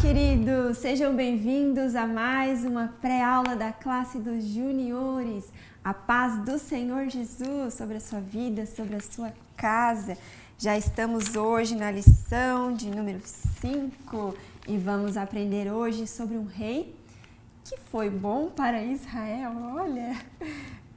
queridos! Sejam bem-vindos a mais uma pré-aula da classe dos juniores. A paz do Senhor Jesus sobre a sua vida, sobre a sua casa. Já estamos hoje na lição de número 5 e vamos aprender hoje sobre um rei que foi bom para Israel. Olha,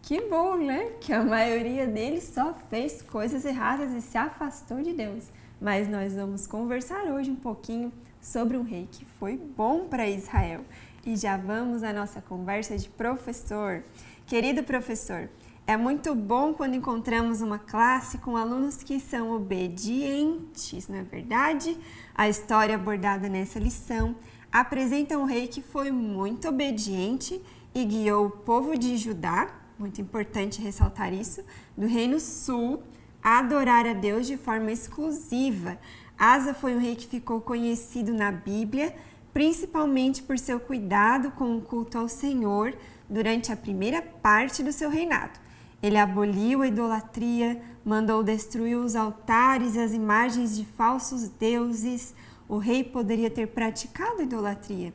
que bom, né? Que a maioria deles só fez coisas erradas e se afastou de Deus. Mas nós vamos conversar hoje um pouquinho sobre um rei que foi bom para Israel. E já vamos à nossa conversa de professor. Querido professor, é muito bom quando encontramos uma classe com alunos que são obedientes, não é verdade? A história abordada nessa lição apresenta um rei que foi muito obediente e guiou o povo de Judá, muito importante ressaltar isso, do Reino Sul, a adorar a Deus de forma exclusiva. Asa foi um rei que ficou conhecido na Bíblia, principalmente por seu cuidado com o culto ao Senhor durante a primeira parte do seu reinado. Ele aboliu a idolatria, mandou destruir os altares e as imagens de falsos deuses. O rei poderia ter praticado idolatria.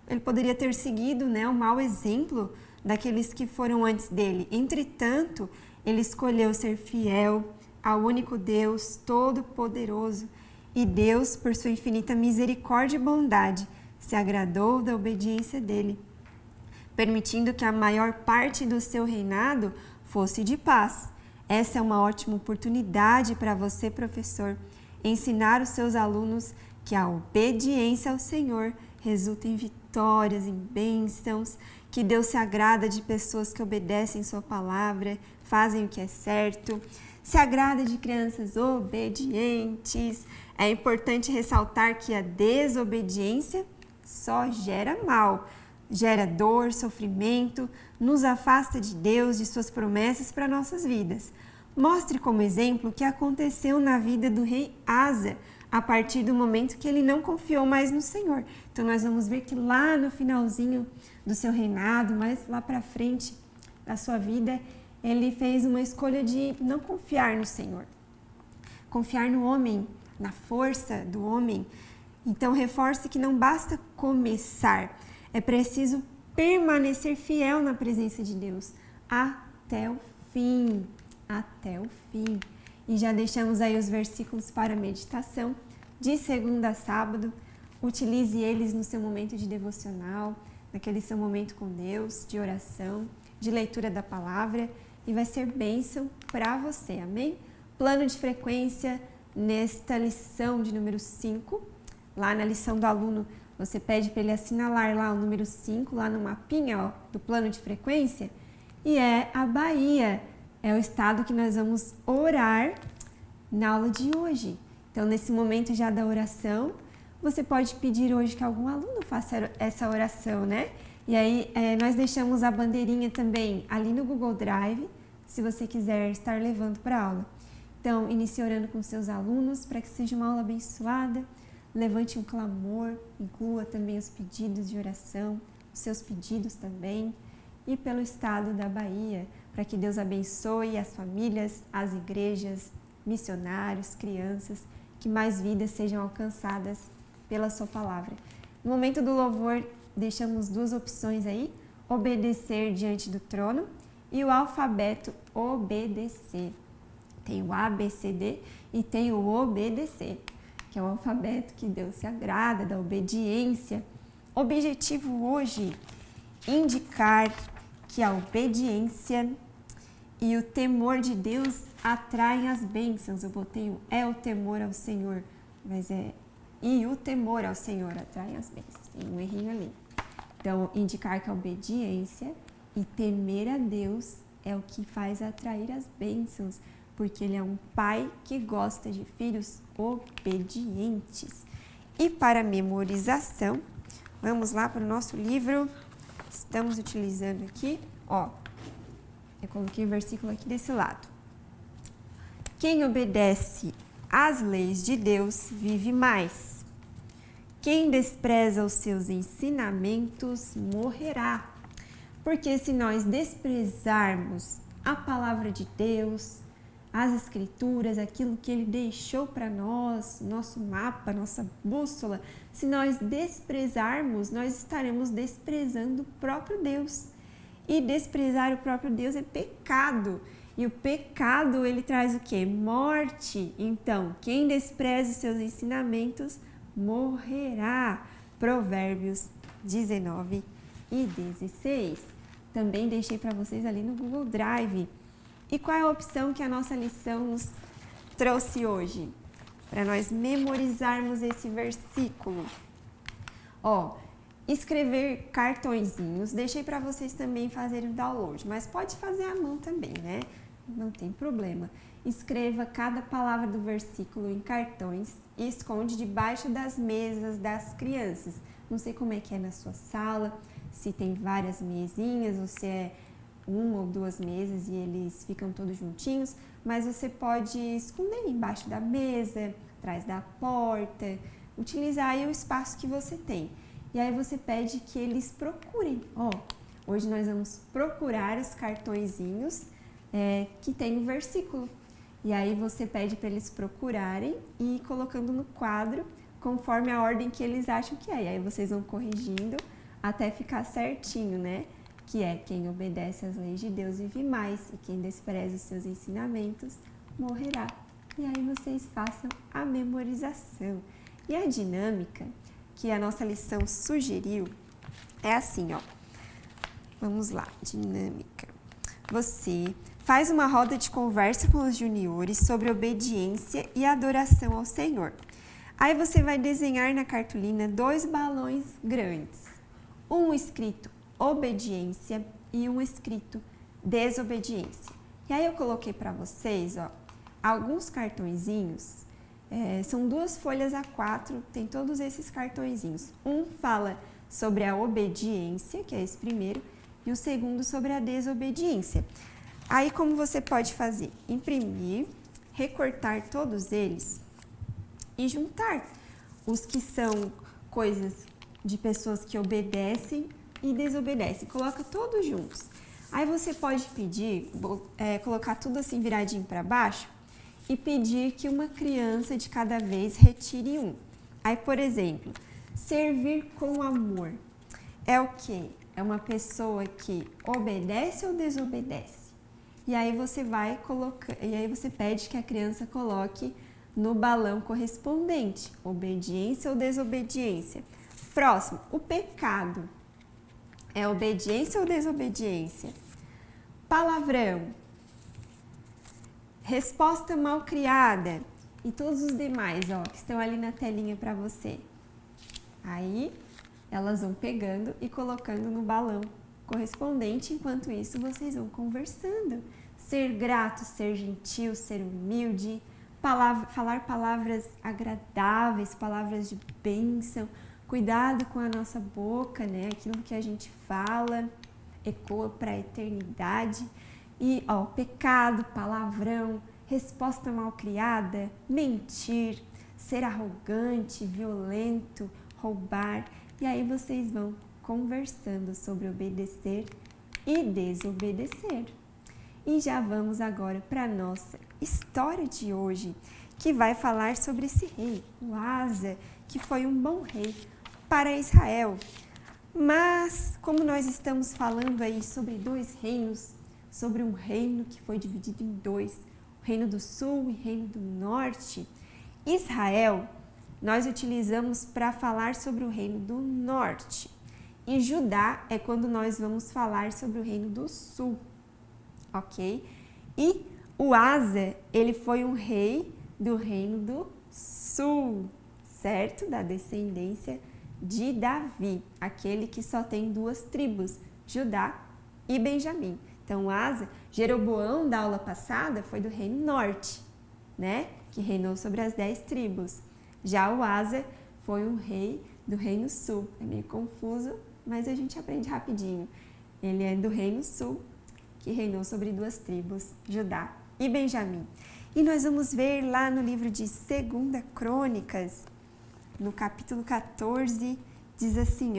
Ele poderia ter seguido, o mau exemplo daqueles que foram antes dele. Entretanto, ele escolheu ser fiel ao único Deus Todo-Poderoso. E Deus, por sua infinita misericórdia e bondade, se agradou da obediência dele, permitindo que a maior parte do seu reinado fosse de paz. Essa é uma ótima oportunidade para você, professor, ensinar os seus alunos que a obediência ao Senhor resulta em vitórias, em bênçãos, que Deus se agrada de pessoas que obedecem sua palavra, fazem o que é certo, se agrada de crianças obedientes. É importante ressaltar que a desobediência só gera mal, gera dor, sofrimento, nos afasta de Deus, de suas promessas para nossas vidas. Mostre como exemplo o que aconteceu na vida do rei Asa, a partir do momento que ele não confiou mais no Senhor. Então nós vamos ver que lá no finalzinho do seu reinado, mais lá para frente da sua vida, ele fez uma escolha de não confiar no Senhor, confiar no homem, na força do homem. Então reforce que não basta começar, é preciso permanecer fiel na presença de Deus até o fim, até o fim. E já deixamos aí os versículos para meditação de segunda a sábado. Utilize eles no seu momento de devocional, naquele seu momento com Deus, de oração, de leitura da palavra, e vai ser bênção para você, amém? Plano de frequência nesta lição de número 5, lá na lição do aluno, você pede para ele assinalar lá o número 5, lá no mapinha do plano de frequência, e é a Bahia, é o estado que nós vamos orar na aula de hoje. Então, nesse momento já da oração, você pode pedir hoje que algum aluno faça essa oração, né? E aí, nós deixamos a bandeirinha também ali no Google Drive, se você quiser estar levando para a aula. Então, inicie orando com seus alunos para que seja uma aula abençoada. Levante um clamor, inclua também os pedidos de oração, os seus pedidos também. E pelo estado da Bahia, para que Deus abençoe as famílias, as igrejas, missionários, crianças, que mais vidas sejam alcançadas pela sua palavra. No momento do louvor, deixamos duas opções aí: obedecer diante do trono e o alfabeto obedecer. Tem o A, B, C, D e tem o obedecer, que é o alfabeto que Deus se agrada, da obediência. Objetivo hoje, indicar que a obediência e o temor de Deus atraem as bênçãos. Eu botei o temor ao Senhor, mas e o temor ao Senhor atrai as bênçãos. Tem um errinho ali. Então, indicar que a obediência e temer a Deus é o que faz atrair as bênçãos, porque Ele é um pai que gosta de filhos obedientes. E para memorização, vamos lá para o nosso livro. Estamos utilizando aqui, eu coloquei o versículo aqui desse lado. Quem obedece às leis de Deus vive mais. Quem despreza os seus ensinamentos morrerá. Porque se nós desprezarmos a palavra de Deus, as escrituras, aquilo que ele deixou para nós, nosso mapa, nossa bússola, se nós desprezarmos, nós estaremos desprezando o próprio Deus. E desprezar o próprio Deus é pecado. E o pecado, ele traz o quê? Morte. Então, quem despreza os seus ensinamentos morrerá. Provérbios 19 e 16. Também deixei para vocês ali no Google Drive. E qual é a opção que a nossa lição nos trouxe hoje? Para nós memorizarmos esse versículo. Escrever cartõezinhos. Deixei para vocês também fazerem o download, mas pode fazer à mão também, né? Não tem problema. Escreva cada palavra do versículo em cartões e esconde debaixo das mesas das crianças. Não sei como é que é na sua sala, se tem várias mesinhas ou se é uma ou duas mesas e eles ficam todos juntinhos, mas você pode esconder embaixo da mesa, atrás da porta, utilizar aí o espaço que você tem. E aí você pede que eles procurem. Hoje nós vamos procurar os cartõezinhos que tem no versículo. E aí você pede para eles procurarem e ir colocando no quadro conforme a ordem que eles acham que é. E aí vocês vão corrigindo até ficar certinho, né? Que é quem obedece às leis de Deus vive mais e quem despreza os seus ensinamentos morrerá. E aí vocês façam a memorização. E a dinâmica que a nossa lição sugeriu é assim, Vamos lá, dinâmica. Você faz uma roda de conversa com os juniores sobre obediência e adoração ao Senhor. Aí você vai desenhar na cartolina 2 balões grandes. Um escrito obediência e um escrito desobediência. E aí eu coloquei para vocês, alguns cartõezinhos. São 2 folhas A4, tem todos esses cartõezinhos. Um fala sobre a obediência, que é esse primeiro, e o segundo sobre a desobediência. Aí como você pode fazer? Imprimir, recortar todos eles e juntar os que são coisas de pessoas que obedecem e desobedecem. Coloca todos juntos. Aí você pode pedir, colocar tudo assim viradinho para baixo e pedir que uma criança de cada vez retire um. Aí, por exemplo, servir com amor é o quê? É uma pessoa que obedece ou desobedece? E aí você vai colocar, e aí você pede que a criança coloque no balão correspondente, obediência ou desobediência. Próximo, o pecado. É obediência ou desobediência? Palavrão. Resposta mal criada. E todos os demais, que estão ali na telinha para você. Aí, elas vão pegando e colocando no balão correspondente. Enquanto isso, vocês vão conversando. Ser grato, ser gentil, ser humilde. Falar palavras agradáveis, palavras de bênção. Cuidado com a nossa boca, né? Aquilo que a gente fala ecoa para a eternidade. E, pecado, palavrão, resposta mal criada, mentir, ser arrogante, violento, roubar. E aí vocês vão conversando sobre obedecer e desobedecer. E já vamos agora para a nossa história de hoje, que vai falar sobre esse rei, o Asa, que foi um bom rei para Israel. Mas, como nós estamos falando aí sobre 2 reinos, sobre um reino que foi dividido em 2, o reino do sul e o reino do norte, Israel nós utilizamos para falar sobre o reino do norte. E Judá é quando nós vamos falar sobre o reino do sul, ok? E o Asa, ele foi um rei do reino do sul, certo? Da descendência de Davi, aquele que só tem 2 tribos, Judá e Benjamim. Então, Asa, Jeroboão da aula passada foi do reino norte, né? Que reinou sobre as 10 tribos. Já o Asa foi um rei do reino sul. É meio confuso, mas a gente aprende rapidinho. Ele é do reino sul, que reinou sobre 2 tribos, Judá e Benjamim. E nós vamos ver lá no livro de 2 Crônicas, no capítulo 14, diz assim,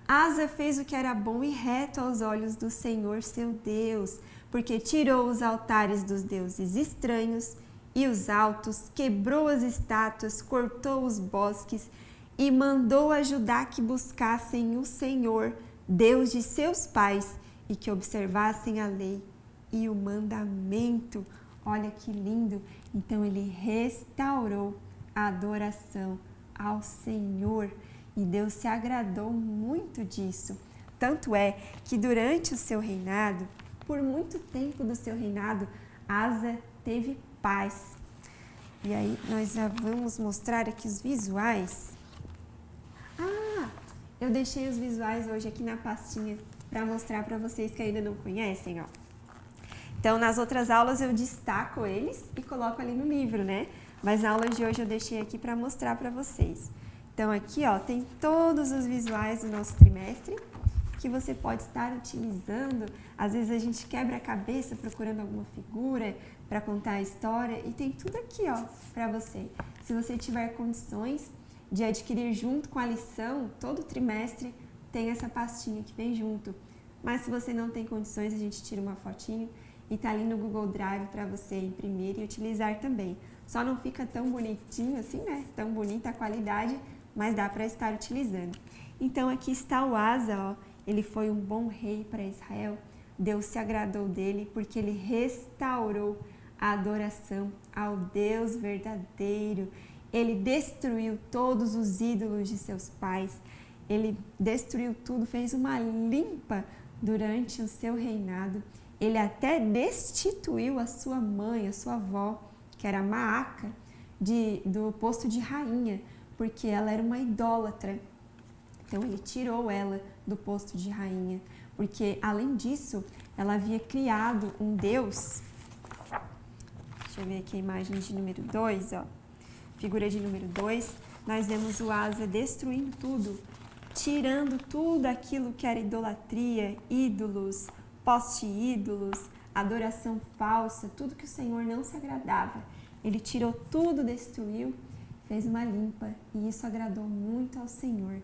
Asa fez o que era bom e reto aos olhos do Senhor, seu Deus, porque tirou os altares dos deuses estranhos e os altos, quebrou as estátuas, cortou os bosques e mandou a Judá que buscassem o Senhor, Deus de seus pais, e que observassem a lei e o mandamento. Olha que lindo! Então ele restaurou a adoração ao Senhor e Deus se agradou muito disso. Tanto é que durante o seu reinado, por muito tempo do seu reinado, Asa teve paz. E aí nós já vamos mostrar aqui os visuais. Eu deixei os visuais hoje aqui na pastinha para mostrar para vocês que ainda não conhecem, ó. Então, nas outras aulas eu destaco eles e coloco ali no livro, né? Mas na aula de hoje eu deixei aqui para mostrar para vocês. Então, aqui, ó, tem todos os visuais do nosso trimestre que você pode estar utilizando. Às vezes a gente quebra a cabeça procurando alguma figura para contar a história e tem tudo aqui, ó, para você. Se você tiver condições de adquirir junto com a lição, todo trimestre tem essa pastinha que vem junto. Mas se você não tem condições, a gente tira uma fotinho e tá ali no Google Drive para você imprimir e utilizar também. Só não fica tão bonitinho assim, né? Tão bonita a qualidade, mas dá para estar utilizando. Então aqui está o Asa, ó. Ele foi um bom rei para Israel. Deus se agradou dele porque ele restaurou a adoração ao Deus verdadeiro. Ele destruiu todos os ídolos de seus pais. Ele destruiu tudo, fez uma limpa durante o seu reinado. Ele até destituiu a sua mãe, a sua avó, que era Maaca, do posto de rainha, porque ela era uma idólatra. Então ele tirou ela do posto de rainha, porque além disso, ela havia criado um deus. Deixa eu ver aqui a imagem de número 2, ó. Figura de número 2, nós vemos o Asa destruindo tudo, tirando tudo aquilo que era idolatria, ídolos, poste-ídolos, adoração falsa, tudo que o Senhor não se agradava. Ele tirou tudo, destruiu, fez uma limpa e isso agradou muito ao Senhor.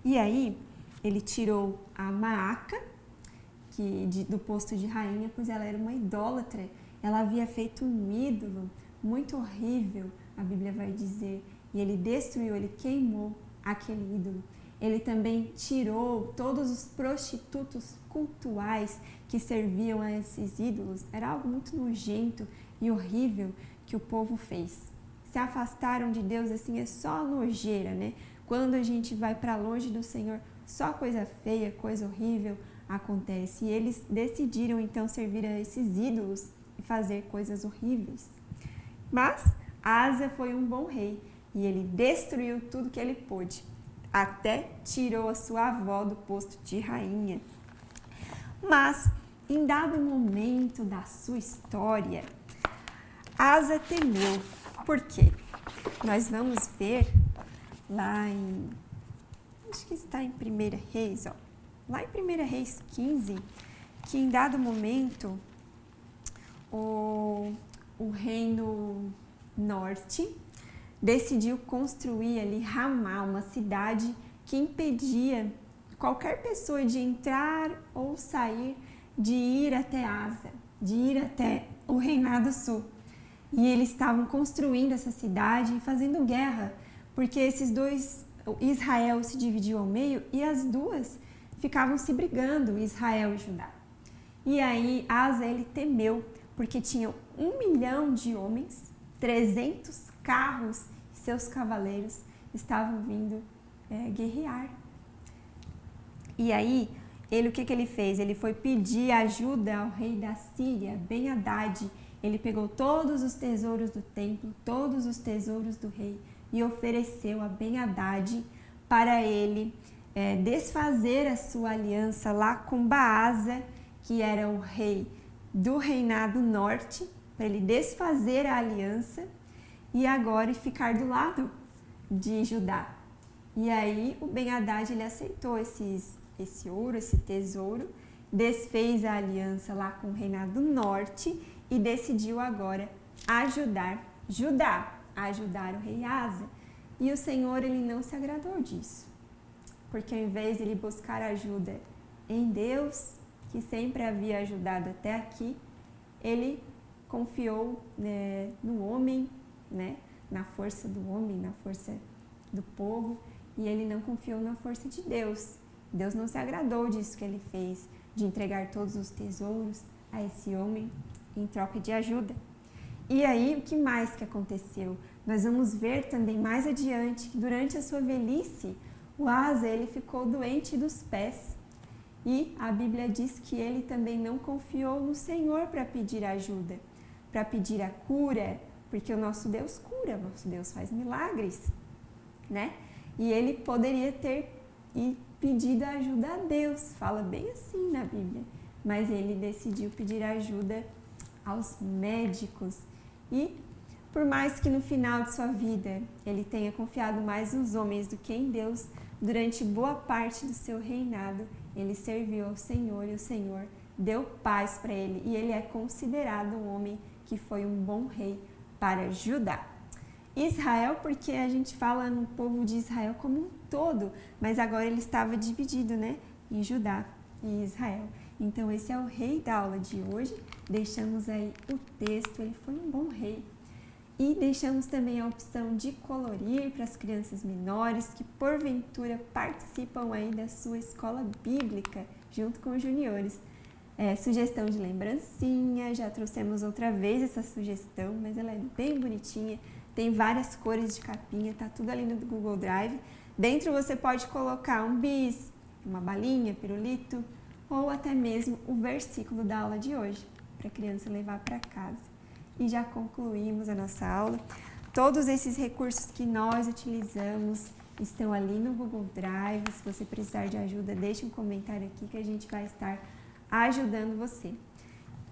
E aí, ele tirou a Maaca do posto de rainha, pois ela era uma idólatra. Ela havia feito um ídolo muito horrível, a Bíblia vai dizer, e ele destruiu, ele queimou aquele ídolo. Ele também tirou todos os prostitutos cultuais que serviam a esses ídolos. Era algo muito nojento e horrível que o povo fez. Se afastaram de Deus, assim, é só nojeira, né? Quando a gente vai para longe do Senhor, só coisa feia, coisa horrível acontece. E eles decidiram, então, servir a esses ídolos e fazer coisas horríveis. Mas Asa foi um bom rei e ele destruiu tudo que ele pôde. Até tirou a sua avó do posto de rainha. Mas, em dado momento da sua história, Asa temeu. Por quê? Nós vamos ver lá em... acho que está em 1 Reis, ó. Lá em 1 Reis 15, que em dado momento o reino norte decidiu construir ali Ramá, uma cidade que impedia qualquer pessoa de entrar ou sair, de ir até Asa, de ir até o reinado sul. E eles estavam construindo essa cidade e fazendo guerra, porque esses dois, Israel se dividiu ao meio e as duas ficavam se brigando, Israel e Judá. E aí Asa, ele temeu, porque tinham 1 milhão de homens, 300 carros, e seus cavaleiros estavam vindo guerrear. E aí, o que ele fez? Ele foi pedir ajuda ao rei da Síria, Ben-Hadad. Ele pegou todos os tesouros do templo, todos os tesouros do rei e ofereceu a Ben-Hadad para ele desfazer a sua aliança lá com Baasa, que era o rei do reinado norte, para ele desfazer a aliança e agora ficar do lado de Judá. E aí o Ben-Hadad, ele aceitou esse ouro, esse tesouro, desfez a aliança lá com o reinado norte e decidiu agora ajudar Judá, ajudar o rei Asa. E o Senhor, ele não se agradou disso, porque ao invés de ele buscar ajuda em Deus, o que sempre havia ajudado até aqui, ele confiou no homem, né? Na força do homem, na força do povo, e ele não confiou na força de Deus. Deus não se agradou disso que ele fez, de entregar todos os tesouros a esse homem em troca de ajuda. E aí, o que mais que aconteceu? Nós vamos ver também mais adiante que durante a sua velhice, o Asa ele ficou doente dos pés. E a Bíblia diz que ele também não confiou no Senhor para pedir ajuda, para pedir a cura, porque o nosso Deus cura, o nosso Deus faz milagres, né? E ele poderia ter pedido ajuda a Deus, fala bem assim na Bíblia, mas ele decidiu pedir ajuda aos médicos. E por mais que no final de sua vida ele tenha confiado mais nos homens do que em Deus, durante boa parte do seu reinado, ele serviu ao Senhor e o Senhor deu paz para ele. E ele é considerado um homem que foi um bom rei para Judá. Israel, porque a gente fala no povo de Israel como um todo, mas agora ele estava dividido, né? Em Judá e Israel. Então esse é o rei da aula de hoje. Deixamos aí o texto, ele foi um bom rei. E deixamos também a opção de colorir para as crianças menores que porventura participam aí da sua escola bíblica junto com os juniores. Sugestão de lembrancinha, já trouxemos outra vez essa sugestão, mas ela é bem bonitinha, tem várias cores de capinha, tá tudo ali no Google Drive. Dentro você pode colocar um bis, uma balinha, pirulito ou até mesmo o versículo da aula de hoje para a criança levar para casa. E já concluímos a nossa aula. Todos esses recursos que nós utilizamos estão ali no Google Drive. Se você precisar de ajuda, deixe um comentário aqui que a gente vai estar ajudando você.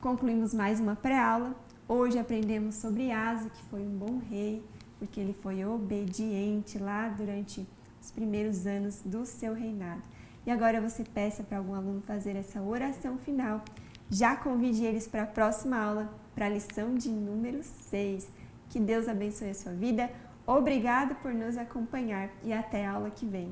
Concluímos mais uma pré-aula. Hoje aprendemos sobre Asa, que foi um bom rei, porque ele foi obediente lá durante os primeiros anos do seu reinado. E agora você peça para algum aluno fazer essa oração final. Já convide eles para a próxima aula, para a lição de número 6. Que Deus abençoe a sua vida. Obrigado por nos acompanhar e até a aula que vem.